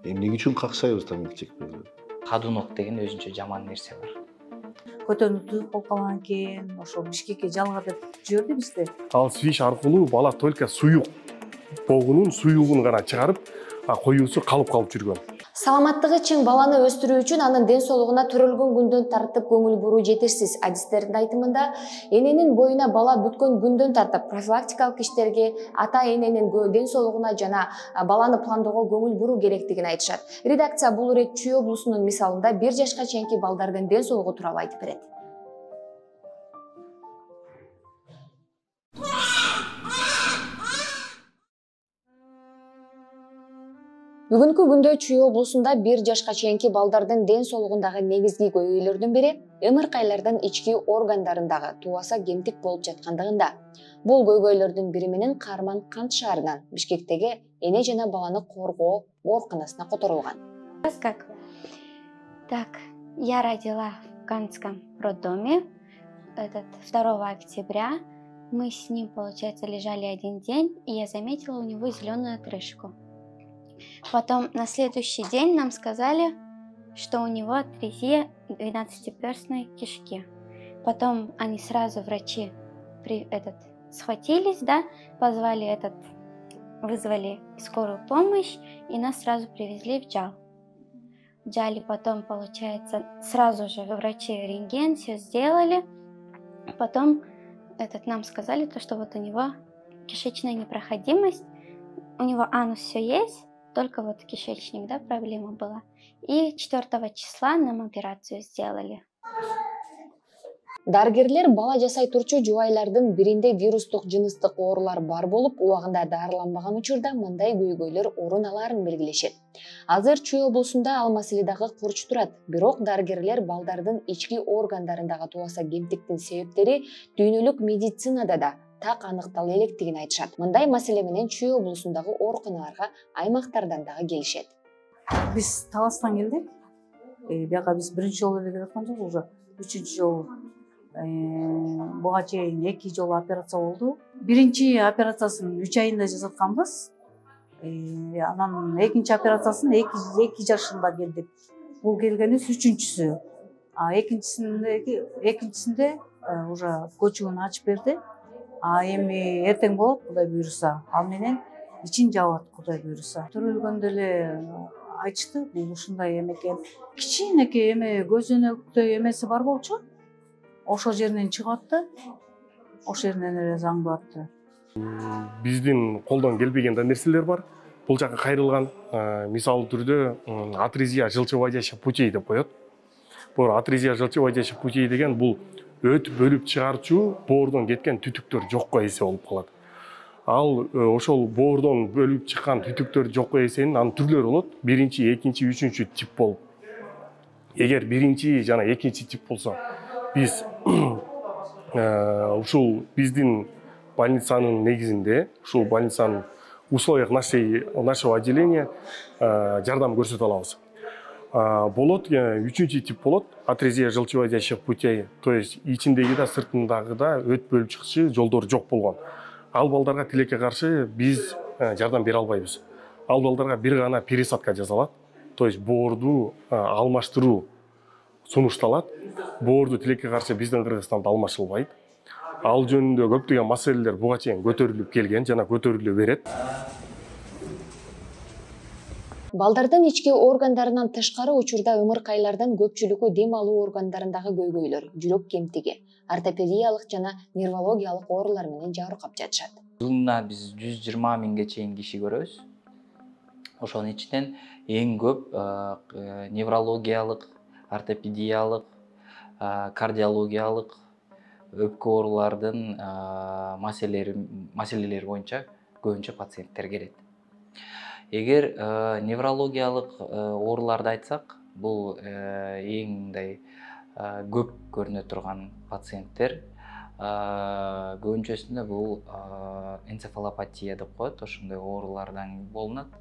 Эмне үчүн каксайбыз тамак чекпегиле? Кадунок деген өзүнчө жаман нерсе бар. Көтөнүп туюп болуп калган экен, ошо Бишкекке жалга деп жиберди бизди. Ал свич аркылуу бала только суюк богунун суюгун гана чыгарып, коюусу калып жүргөн. Саламаттыгы чың баланы өстүрүү үчүн анын ден соолугуна төрөлгөн күндөн тартып көңүл буруу жетерсиз. Адистердин айтымында, эненин боюна бала бүткөн күндөн тартып профилактикалык иштерге, ата эненин ден соолугуна жана баланы пландоого көңүл буруу керектигин айтышат. Редакция бул ирет Чүй облусунун мисалында 1 жашка чейинки балдардын ден соолугу тууралуу айтып берет. Бүгүнкү күндө Чүй облусунда 1 жашка чейинки балдардын ден соолугундагы негизги көйгөйлөрдүн бири ымыркайлардын ички органдарындагы туаса кемтик болуп жаткандыгында. Бул көйгөйлөрдүн бири менен Каарман Кант шаарынан Бишкектеги эне жана баланы коргоо ооруканасына которулган. Так, я родила в Канском роддоме 2 октября. Мы с ним, получается, лежали один день, и я заметила у него зеленую отрыжку. Потом на следующий день нам сказали, что у него атрезия 12-перстной кишки. Потом они сразу, врачи, схватились, да, вызвали скорую помощь, и нас сразу привезли в ДЖАЛ. В ДЖАЛе потом, получается, сразу же врачи рентген, все сделали. Потом нам сказали, что вот у него кишечная непроходимость, у него анус все есть, только вот кишечник, да, проблема была. И 4 числа нам операцию сделали. Дарыгерлер бала жасай турчу жубайлардын биринде вирустук жыныстык оорулар бар болуп, убагында дарыланбаган учурда мындай көйгөйлөр орун аларын белгилешет. Азыр Чүй облусунда ал маселе дагы курч турат. Бирок дарыгерлер балдардын ички органдарындагы туаса кемтиктин себептери дүйнөлүк медицинада да так аныктала электигин айтышат. Мындай маселе менен Чүй облусундагы ооруканаларга аймактардан дагы келишет. Биз Таластан келдик. Бияка биз биринчи жолу эле келип аткан жок, уже 3-чү жолу. Буга чейин 2 жолу операция болду. Биринчи операциясын 3 айында жасатканбыз. Анан экинчи операциясын 2 жашында келдик. Бул келгенибиз 3-чүсү. Экинчисинде уже көчүгүн ачып берди. Эми эртең болот, Кудай буйруса. Ал менен ичин жабат, Кудай буйруса. Төрөлгөндө эле айтышты, бул ушундай эме экен. Кичинекей эме көзөнөктөй эмеси бар болчу. Ошо жеринен чыгып атты. Ошо жеринен эле заңдап атты. Биздин колдон келбеген да нерселер бар. Бул жака кайрылган, мисалы түрдө атрезия желчевыводящих путей деп коет. Бул атрезия желчевыводящих путей деген бул өт бөлүп чыгарчу боордон кеткен түтүктөр жокко эсе болуп калат. Ал ошол боордон бөлүп чыккан түтүктөр жокко эсенин анын түрлөрү болот. 1-чи, 2-чи, 3-чү тип болуп. Эгер 1-чи жана 2-чи тип болсо, биз ушул биздин больницанын негизинде, ушул больницанын условиях нашего отделения жардам көрсөтө алабыз. Болот 3-чү тип болот, атрезия желчевыводящих путей, то есть ичиндеги да сыртындагы да өт бөлүп чыкчу жолдор жок болгон. Ал балдарга тилекке каршы биз жардам бере албайбыз. Ал балдарга бир гана пересадка жасалат, то есть боорду алмаштыруу сунушталат. Боорду тилекке каршы биздин Кыргызстанда алмашылбайт. Ал жөнүндө көптөгөн маселелер буга чейин көтөрүлүп келген жана көтөрүлө берет. Балдардын ички органдарынан тышкары учурда ымыркайлардын көпчүлүгү дем алуу органдарындагы көйгөйлөр, жүрөк кемтиги, ортопедиялык жана нервологиялык оорулар менен жабыркап жатышат. Жылына биз 120 миңге чейин киши көрөбүз. Ошонун ичинен эң көп неврологиялык, ортопедиялык, кардиологиялык, өпкө оорулардын маселелери боюнча көбүнчө пациенттер келет. Эгер неврологиялык ооруларды айтсак, бул эң мындай көп көрүнө турган пациенттер. Көбүнчөсүндө бул энцефалопатия деп коет, ошондой оорулардан болунат.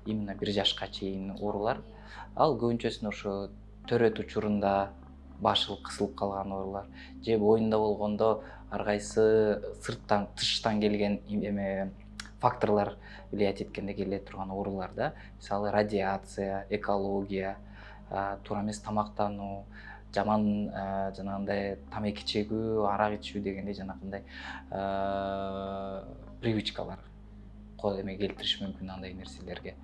Именно 1 жашка чейин оорулар. Ал көбүнчөсүндө ошо төрөт учурунда башы кысылып калган оорулар, же боюнда болгондо ар кайсы сырттан, тыштан келген факторлар влиять эткенде келе турган ооруларда мисалы радиация, экология, туура эмес тамактануу, жаман жанагындай тамеки чегүү, арак ичүү дегендей жанагындай привычкалар эме келтириши мүмкүн андай нерселерге.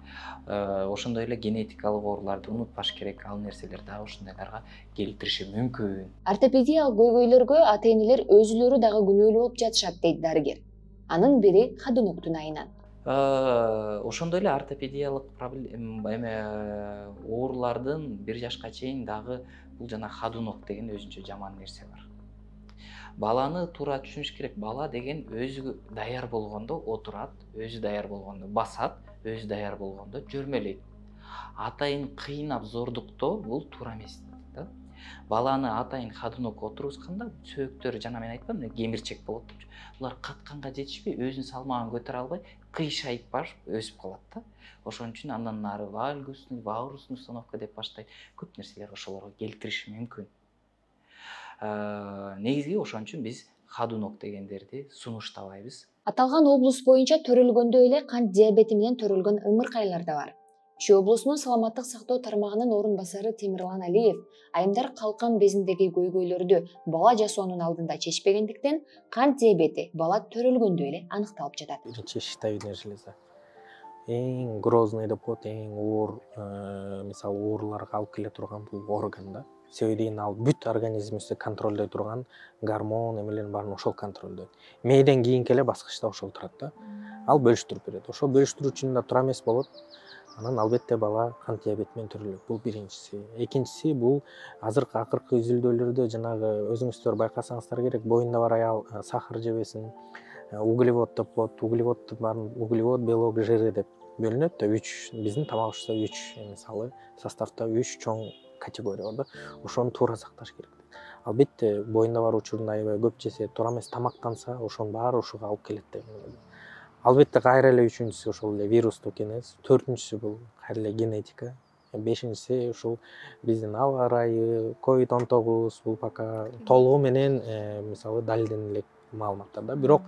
Ошондой эле генетикалык ооруларды унутпаш керек, ал нерселер дагы ошондойлорго келтириши мүмкүн. Ортопедиялык көйгөйлөргө ата-энелер өзүлөрү дагы күнөөлүү болуп жатышат дейт дарыгер. Анын бири ходуноктун айынан. Ошондой эле ортопедиялык оорулардын 1 жашка чейин дагы бул жана ходунок деген өзүнчө жаман нерсе бар. Баланы туура түшүнүш керек. Бала деген өзү даяр болгондо отурат, өзү даяр болгондо басат, өзү даяр болгондо жөрмөлөйт. Атайын кыйнап зордуктоо бул туура эмес да. Баланы атайын ходунок отургузганда сөөктөрү жана мен айттым, кемирчек болот депчи. Булар катканга жетишпей, өзүнүн салмагын көтөрө албай, кыйшайып барып өсүп калат да. Ошон үчүн андан нары вальгусный, ваурусный установка деп баштайт. Көп нерселер ошолорго келтириши мүмкүн. Негизги ошон үчүн биз ходунок дегендерди сунуштабайбыз. Аталган облус боюнча төрөлгөндөй эле кант диабети менен төрөлгөн ымыркайлар да бар. Чүй облусунун саламаттык сактоо тармагынын орун басары Темирлан Алиев айымдар калкан безиндеги көйгөйлөрдү бала жасоонун алдында чечпегендиктен кант диабети бала төрөлгөндөй эле аныкталып жатат. Биринчи щитовидная железа. Эң грозный деп коет, эң оор, мисалы ооруларга алып келе турган бул орган да. Себеби деген ал бүт организмибизди контролдой турган гормон эмелердин баарын ошол контролдойт. Мээден кийинки эле баскычта ошол турат да. Ал бөлүштүрүп берет. Ошол бөлүштүрүүчүнүн да туура эмес болот. Анан албетте бала кант диабети менен төрөлөт. Бул биринчиси. Экинчиси бул азыркы акыркы изилдөөлөрдө жанагы өзүңүздөр байкасаңыздар керек, боюнда бар аял сахар жебесин, углевод деп коет. Углеводдун баарын углевод, белок, жиры деп бөлүнөт да. 3 биздин тамагыбызда 3 мисалы составта 3 чоң категория бар да. Ошону туура сакташ керек. Албетте боюнда бар учурунда аябай көп жесе, туура эмес тамактанса, ошонун баары ушуга алып келет деп. Албетте кайра эле үчүнчүсү ошол эле вирустук энес, төртүнчүсү бул кайра эле генетика, бешинчиси ушул биздин аба ырайы, COVID-19 бул пока толугу менен мисалы далилденген элек маалыматтар да. Бирок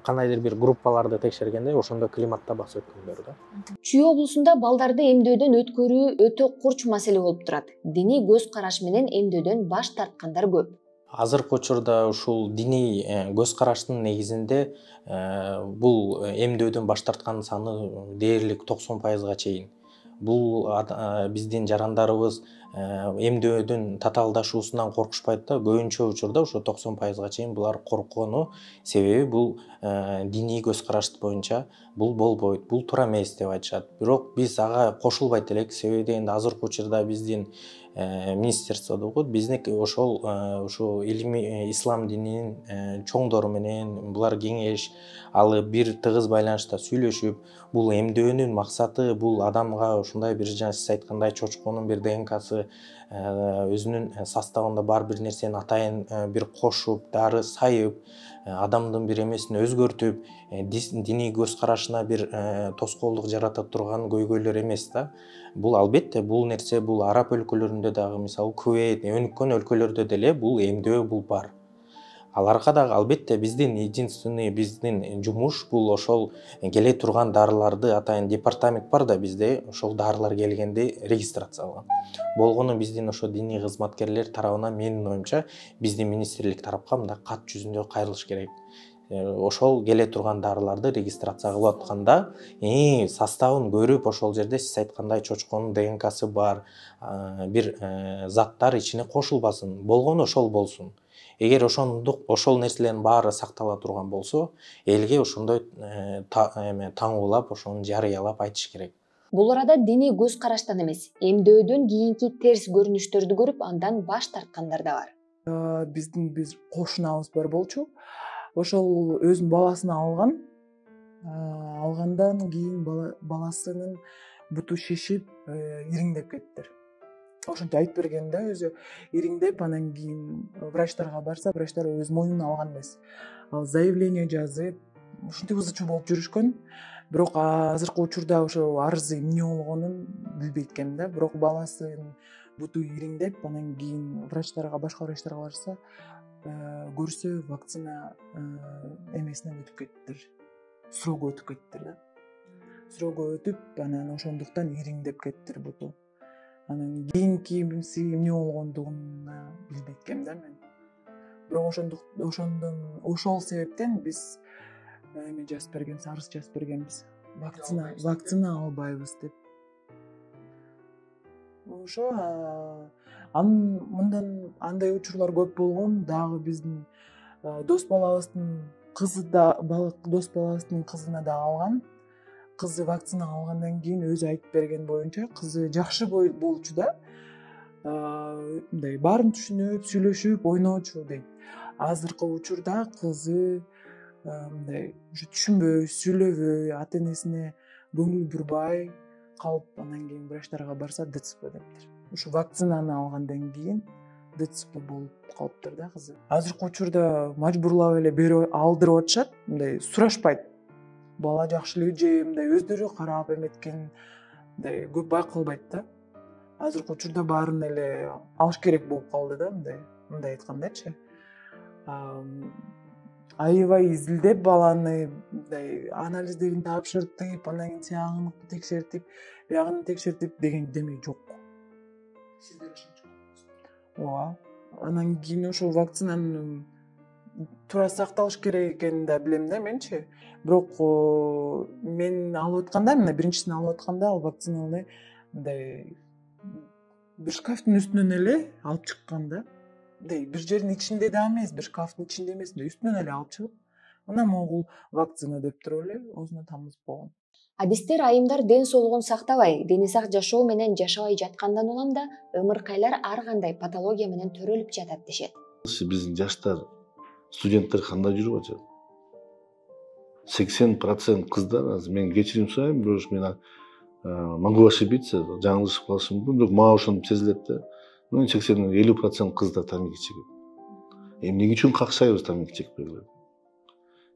кандайдыр бир группаларды текшергенде ошондо климатта басып өткөндөр да. Чүй облусунда балдарды эмдөөдөн өткөрүү өтө курч маселе болуп турат. Диний көз караш менен эмдөөдөн баш тарткандар көп. Азыркы учурда ушул диний көз караштын негизинде бул эмдөөдөн баш тарткан саны дээрлик 90%га чейин. Бул биздин жарандарыбыз эмдөөдөн татаалдашуусунан коркушпайт да. Көбүнчө учурда ошо 90%га чейин булар корккону себеби бул диний көз караш боюнча бул болбойт, бул туура эмес деп айтышат. Бирок биз ага кошулбайт элек, себеби дегенде азыркы учурда биздин министерство деп коет, биздики ошол илимий ислам дининин чоңдору менен булар кеңеш алып бир тыгыз байланышта сүйлөшүп, бул эмдөөнүн максаты бул адамга ушундай бир жана сиз айткандай чочконун бир ДНКсы өзүнүн составында бар бир нерсени атайын бир кошуп, дары сайып, адамдын бир эмесин өзгөртүп, диний көз карашына бир тоскоолдук жарата турган көйгөйлөр эмес да. Бул албетте бул нерсе бул араб өлкөлөрүндө дагы, мисалы Кувейт, өнүккөн өлкөлөрдө деле бул эмдөө бул бар. Аларга дагы албетте биздин жумуш бул ошол келе турган дарыларды атайын департамент бар да бизде, ошол дарылар келгенде регистрацияланган. Болгону биздин ошо диний кызматкерлер тарабынан менин оюмча биздин министрлик тарапка мындай кат жүзүндө кайрылыш керек. Ошол келе турган дарыларды регистрация кылып атканда, составын көрүп, ошол жерде сиз айткандай чочконун ДНКсы бар бир заттар ичине кошулбасын, болгону ошол болсун. Эгер ошол нерселердин баары сактала турган болсо, элге ошондой таңуулап, ошону жарыялап айтыш керек. Бул арада диний көз караштан эмес, эмдөөдөн кийинки терс көрүнүштөрдү көрүп, андан баш тарткандар да бар. Биздин бир кошунабыз бар болчу. Ошол өзүнүн баласын алгандан кийин баласынын буту шишип, ириңдеп кеттир. Ошентип айтып берген да, өзү ириңдеп, анан кийин врачтарга барса, врачтар өз мойнуна алган эмес. Ал заявление жазып, ушинтип ызы чуу болуп жүрүшкөн. Бирок азыркы учурда ошо арызы эмне болгонун билбейт экен да. Бирок баласынын буту ириңдеп, анан кийин башка врачтарга барса, көрсө вакцина эмесинен өтүп кеттир. срогу өтүп кеттир да. Срогу өтүп, анан ошондуктан ириңдеп кеттир буту. Анан кийинки эмне болгондугун билбейт экенмин да мен. Бирок ошол себептен биз эме жазып бергенбиз, арыз жазып бергенбиз. Вакцина албайбыз деп. Ошо мындан андай учурлар көп болгон. Дагы биздин дос балабыздын кызына да алган. Кызы вакцина алгандан кийин өзү айтып берген боюнча, кызы жакшы болчу да. Мындай баарын түшүнүп, сүйлөшүп, ойночу дейт. Азыркы учурда кызы мындай түшүнбөй, сүйлөбөй, ата-энесине көңүл бурбай калып, анан кийин врачтарга барса ДЦП дептир. Ушу вакцинаны алгандан кийин ДЦП болуп калыптыр да кызы. Азыркы учурда мажбурлап эле алдырып атышат, мындай сурашпайт. Бала жакшылыгы же мындай өздөрү карап эметкен мындай көп байкалбайт да. Азыркы учурда баарын эле алыш керек болуп калды да, мындай айткандачы. Аябай изилдеп баланы мындай анализдерин тапшыртып, анан кийин сагын текшертип, биягын текшертип деген демек жок. Сиздер ошончо. Ооба. Анан кийин ошол вакцинаны туура сакталыш керек экенин да билем да менчи. Бирок мен алып атканда, мына биринчисин алып атканда, ал вакцинаны мындай бир шкафтын үстүнөн эле алып чыккан да. Бир жердин ичинде да эмес, бир шкафтын ичинде эмес, үстүнөн эле алып чыгып, анан могул вакцина деп туруп эле оозуна тамызып болгон. Адистер айымдар ден соолугун сактабай, дени сак жашоо менен жашабай жаткандан улам да ымыркайлар ар кандай патология менен төрөлүп жатат дешет. Биздин жаштар, студенттер кандай жүрүп атышат? 80% кыздар, азыр мен кечирим сурайм, бирок мен могу ошибиться, жаңылышып калышым мүмкүн, бирок мага ошентип сезилет да. 80-50% кыздар тамаки чегет. Эмне үчүн какшайбыз тамаки чегип бергиле?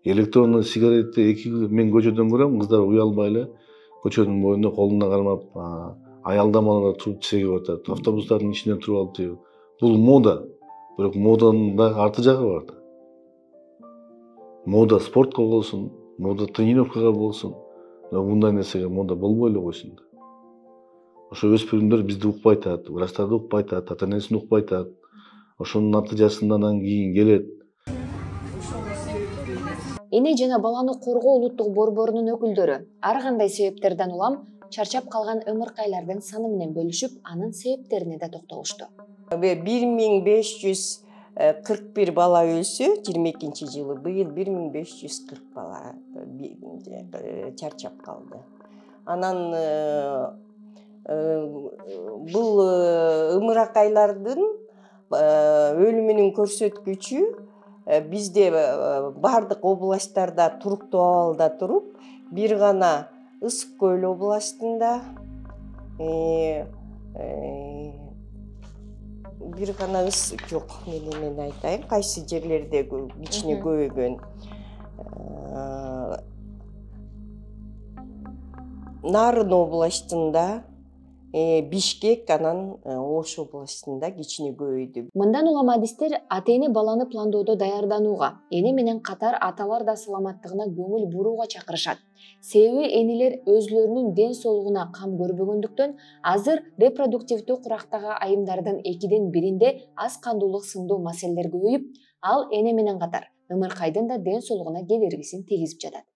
Электронный сигаретти мен көчөдөн көрөм, кыздар уялбай эле көчөнүн боюнда колуна кармап, аялдамаларда туруп чегип атат. Автобустардын ичинде туруп алып чегип. Бул мода. Бирок моданын да арты жагы бар да. Мода спортко болсун, мода тренировкага болсун. Мындай нерсеге мода болбой эле койсун да. Ошо өспүрүмдөр бизди укпай атат, врачтарды укпай атат, ата-энесин укпай атат. Ошонун натыйжасында анан кийин келет. Эне жана баланы коргоо улуттук борборунун өкүлдөрү ар кандай себептерден улам чарчап калган ымыркайлардын саны менен бөлүшүп, анын себептерине да токтолушту. 1541 бала өлсө, 22-жылы быйыл 1540 бала чарчап калды. Анан бул ымыракайлардын өлүмүнүн көрсөткүчү бизде бардык областтарда туруктуу абалда туруп, бир гана Ысык Көл областында, бир гана жок, мен айтайын, кайсы жерлерде кичине көбөйгөн. Нарын областында, Бишкек, анан Ош областында кичине көбөйдү. Мындан улам адистер ата-эне баланы пландоодо даярданууга, эне менен катар аталар да саламаттыгына көңүл бурууга чакырышат. Себеби энелер өзүлөрүнүн ден соолугуна кам көрбөгөндүктөн азыр репродуктивдүү курактагы айымдардын 2-ден 1-инде аз кандуулук сындуу маселелер көбөйүп, ал эне менен катар ымыркайдын да ден соолугуна кедергисин тийгизип жатат.